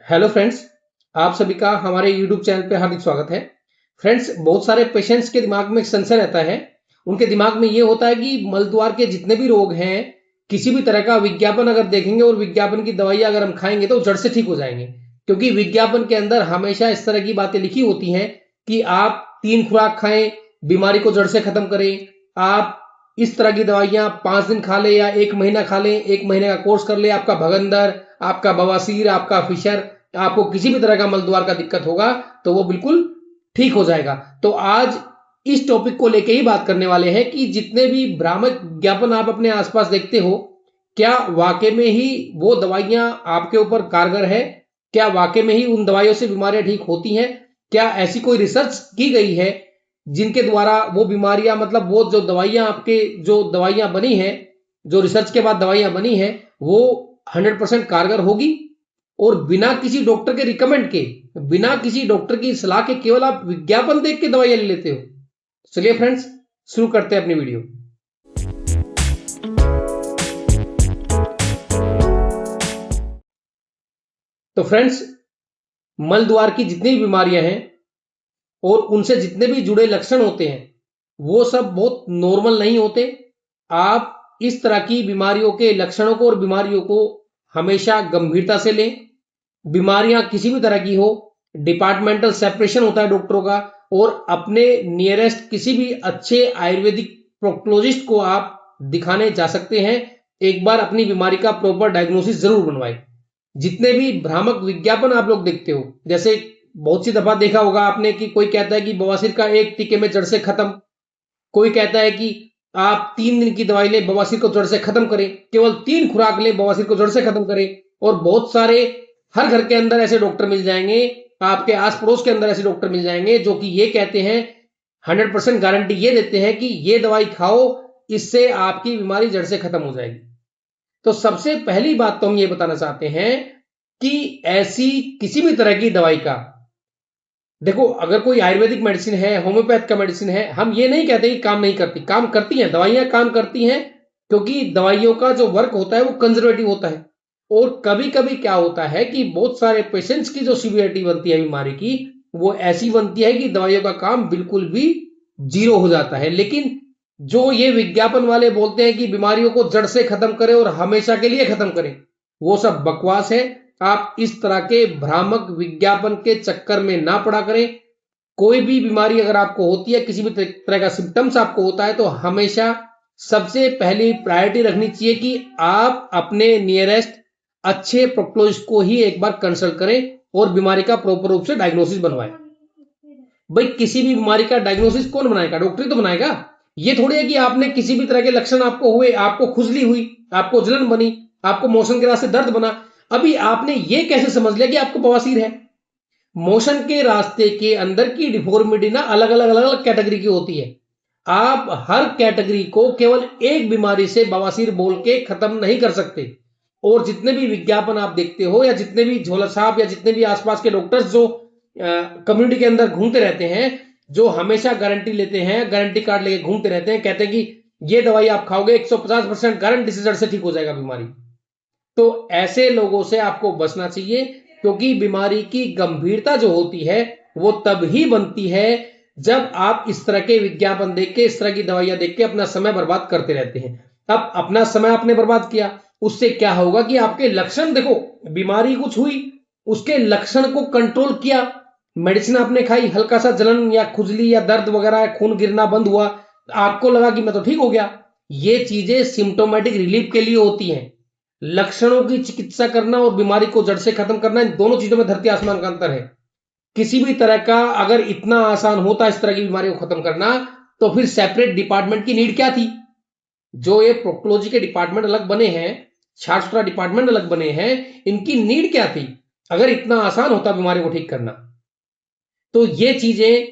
Hello friends, आप सभी का हमारे यूट्यूब चैनल पे हार्दिक स्वागत है। फ्रेंड्स, बहुत सारे पेशेंट्स के दिमाग में एक संशय रहता है। उनके दिमाग में ये होता है कि मलद्वार के जितने भी रोग हैं, किसी भी तरह का विज्ञापन अगर देखेंगे और विज्ञापन की दवाई अगर हम खाएंगे तो जड़ से ठीक हो जाएंगे। क्योंकि विज्ञापन के अंदर हमेशा इस तरह की बातें लिखी होती हैं कि आप 3 खुराक खाएं, बीमारी को जड़ से खत्म करें। आप इस तरह की दवाइयां 5 दिन खा ले या 1 महीना खा लें, 1 महीने का कोर्स कर ले, आपका भगंदर, आपका बवासीर, आपका फिशर, आपको किसी भी तरह का मल द्वार का दिक्कत होगा तो वो बिल्कुल ठीक हो जाएगा। तो आज इस टॉपिक को लेके ही बात करने वाले हैं कि जितने भी भ्रामक विज्ञापन आप अपने आसपास देखते हो, क्या वाकई में ही वो दवाइयां आपके ऊपर कारगर है? क्या वाकई में ही उन दवाइयों से बीमारियां ठीक होती हैं? क्या ऐसी कोई रिसर्च की गई है जिनके द्वारा वो बीमारियां, मतलब वो जो दवाइयां आपके जो दवाइयां बनी हैं, जो रिसर्च के बाद दवाइयां बनी हैं, वो 100% कारगर होगी? और बिना किसी डॉक्टर के रिकमेंड के, बिना किसी डॉक्टर की सलाह के केवल आप विज्ञापन देख के दवाइयां ले लेते हो। चलिए फ्रेंड्स, शुरू करते हैं अपनी वीडियो। तो फ्रेंड्स, मल द्वार की जितनी भी बीमारियां हैं और उनसे जितने भी जुड़े लक्षण होते हैं, वो सब बहुत नॉर्मल नहीं होते। आप इस तरह की बीमारियों के लक्षणों को और बीमारियों को हमेशा गंभीरता से लें। बीमारियां किसी भी तरह की हो, डिपार्टमेंटल सेपरेशन होता है डॉक्टरों का, और अपने नियरेस्ट किसी भी अच्छे आयुर्वेदिक प्रोक्टोलॉजिस्ट को आप दिखाने जा सकते हैं। एक बार अपनी बीमारी का प्रॉपर डायग्नोसिस जरूर बनवाएं। जितने भी भ्रामक विज्ञापन आप लोग देखते हो, जैसे बहुत सी दफा देखा होगा आपने कि कोई कहता है कि बवासीर का 1 टीके में जड़ से खत्म, कोई कहता है कि आप 3 दिन की दवाई लें, बवासीर को जड़ से खत्म करें, केवल 3 खुराक लें, बवासीर को जड़ से खत्म करें। और बहुत सारे, हर घर के अंदर ऐसे डॉक्टर मिल जाएंगे, आपके आस पड़ोस के अंदर ऐसे डॉक्टर मिल जाएंगे जो कि ये कहते हैं, 100% गारंटी ये देते हैं कि ये दवाई खाओ, इससे आपकी बीमारी जड़ से खत्म हो जाएगी। तो सबसे पहली बात तो हम ये बताना चाहते हैं कि ऐसी किसी भी तरह की दवाई का, देखो, अगर कोई आयुर्वेदिक मेडिसिन है, होम्योपैथ का मेडिसिन है, हम ये नहीं कहते कि काम नहीं करती, काम करती हैं दवाइयां, काम करती हैं। क्योंकि दवाइयों का जो वर्क होता है वो कंजर्वेटिव होता है। और कभी कभी क्या होता है कि बहुत सारे पेशेंट्स की जो सीवियरिटी बनती है बीमारी की, वो ऐसी बनती है कि दवाइयों का काम बिल्कुल भी जीरो हो जाता है। लेकिन जो ये विज्ञापन वाले बोलते हैं कि बीमारियों को जड़ से खत्म करें और हमेशा के लिए खत्म करें, वो सब बकवास है। आप इस तरह के भ्रामक विज्ञापन के चक्कर में ना पड़ा करें। कोई भी बीमारी अगर आपको होती है, किसी भी तरह का सिम्टम्स आपको होता है, तो हमेशा सबसे पहली प्रायोरिटी रखनी चाहिए कि आप अपने नियरेस्ट अच्छे प्रोक्टोलॉजिस्ट को ही एक बार कंसल्ट करें और बीमारी का प्रॉपर रूप से डायग्नोसिस बनवाएं। भाई, किसी भी बीमारी का डायग्नोसिस कौन बनाएगा? डॉक्टर ही तो बनाएगा। ये थोड़ी है कि आपने किसी भी तरह के लक्षण आपको हुए, आपको खुजली हुई, आपको जलन बनी, आपको मोशन के रास्ते दर्द बना, अभी आपने ये कैसे समझ लिया कि आपको बवासीर है? मोशन के रास्ते के अंदर की डिफॉर्मिटी ना अलग अलग अलग अलग कैटेगरी की होती है। आप हर कैटेगरी को केवल एक बीमारी से बवासीर बोल के खत्म नहीं कर सकते। और जितने भी विज्ञापन आप देखते हो, या जितने भी झोला साहब, या जितने भी आसपास के डॉक्टर्स जो कम्युनिटी के अंदर घूमते रहते हैं, जो हमेशा गारंटी लेते हैं, गारंटी कार्ड लेके घूमते रहते हैं, कहते हैं कि ये दवाई आप खाओगे 150% गारंटी से ठीक हो जाएगा बीमारी। तो ऐसे लोगों से आपको बचना चाहिए। क्योंकि बीमारी की गंभीरता जो होती है वो तब ही बनती है जब आप इस तरह के विज्ञापन देख के, इस तरह की दवाइयां देख के अपना समय बर्बाद करते रहते हैं। अब अपना समय आपने बर्बाद किया, उससे क्या होगा कि आपके लक्षण, देखो, बीमारी कुछ हुई, उसके लक्षण को कंट्रोल किया, मेडिसिन आपने खाई, हल्का सा जलन या खुजली या दर्द वगैरह, खून गिरना बंद हुआ, आपको लगा कि मैं तो ठीक हो गया। ये चीजें सिम्टोमेटिक रिलीफ के लिए होती हैं। लक्षणों की चिकित्सा करना और बीमारी को जड़ से खत्म करना, इन दोनों चीजों में धरती आसमान का अंतर है। किसी भी तरह का अगर इतना आसान होता इस तरह की बीमारी को खत्म करना, तो फिर सेपरेट डिपार्टमेंट की नीड क्या थी? जो ये प्रोक्टोलॉजी के डिपार्टमेंट अलग बने हैं, छात्र डिपार्टमेंट अलग बने हैं, इनकी नीड क्या थी अगर इतना आसान होता बीमारी को ठीक करना? तो ये चीजें,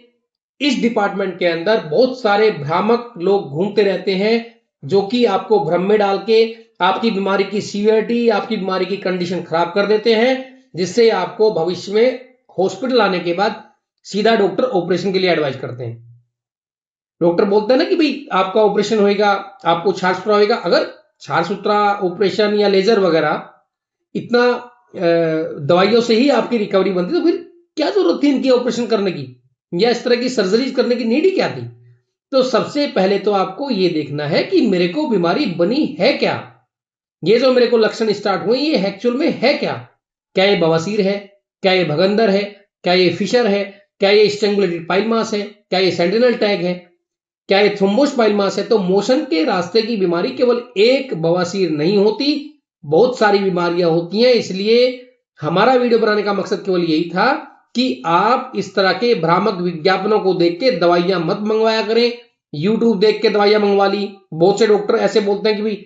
इस डिपार्टमेंट के अंदर बहुत सारे भ्रामक लोग घूमते रहते हैं जो कि आपको भ्रम में डाल के आपकी बीमारी की सीवियरिटी, आपकी बीमारी की कंडीशन खराब कर देते हैं, जिससे आपको भविष्य में हॉस्पिटल आने के बाद सीधा डॉक्टर ऑपरेशन के लिए एडवाइस करते हैं। डॉक्टर बोलते हैं ना कि भाई आपका ऑपरेशन होएगा, आपको छाछ सुतरा होएगा। अगर छाछ सुतरा ऑपरेशन या लेजर वगैरह इतना दवाइयों से ही आपकी रिकवरी बनती, तो फिर क्या जरूरत थी इनकी ऑपरेशन करने की या इस तरह की सर्जरीज करने की नीड ही क्या थी? तो सबसे पहले तो आपको ये देखना है कि मेरे को बीमारी बनी है क्या, ये जो मेरे को लक्षण स्टार्ट हुए ये एक्चुअल में है क्या? क्या ये बवासीर है? क्या ये भगंदर है? क्या ये फिशर है? क्या ये स्ट्रेंगुलेटेड पाइल मास है? क्या ये सेंटिनल टैग है? क्या ये थ्रोम्बोस पाइल मास है? तो मोशन के रास्ते की बीमारी केवल एक बवासीर नहीं होती, बहुत सारी बीमारियां होती हैं। इसलिए हमारा वीडियो बनाने का मकसद केवल यही था कि आप इस तरह के भ्रामक विज्ञापनों को देख के दवाइयां मत मंगवाया करें। यूट्यूब देख के दवाइयां मंगवा ली, बहुत से डॉक्टर ऐसे बोलते हैं कि भाई,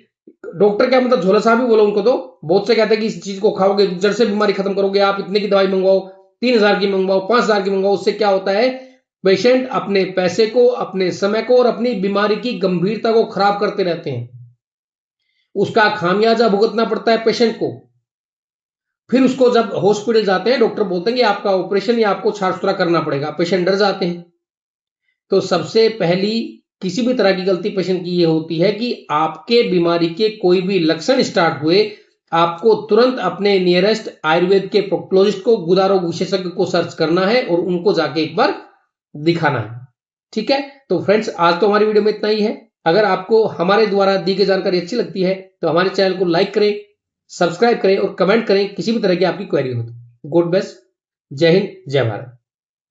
डॉक्टर क्या मतलब झोला साहब ही बोलो उनको, तो बहुत से कहते हैं कि इस चीज को खाओगे जड़ से बीमारी खत्म करोगे, आप इतने की दवाई मंगवाओ, 3,000 की मंगवाओ, 5,000 की मंगवाओ। उससे क्या होता है, पेशेंट अपने पैसे को, अपने समय को और अपनी बीमारी की गंभीरता को खराब करते रहते हैं। उसका खामियाजा भुगतना पड़ता है पेशेंट को। फिर उसको जब हॉस्पिटल जाते हैं, डॉक्टर बोलते हैं कि आपका ऑपरेशन या आपको छांट सुतरा करना पड़ेगा, पेशेंट डर जाते हैं। तो सबसे पहली किसी भी तरह की गलती पेशेंट की ये होती है कि आपके बीमारी के कोई भी लक्षण स्टार्ट हुए, आपको तुरंत अपने नियरेस्ट आयुर्वेद के प्रोक्टोलॉजिस्ट को, गुदा रोग विशेषज्ञ को सर्च करना है और उनको जाके एक बार दिखाना है। ठीक है, तो फ्रेंड्स आज तो हमारी वीडियो में इतना ही है। अगर आपको हमारे द्वारा दी गई जानकारी अच्छी लगती है तो हमारे चैनल को लाइक करें, सब्सक्राइब करें और कमेंट करें किसी भी तरह की आपकी क्वेरी हो तो। गॉड ब्लेस, जय हिंद, जय भारत।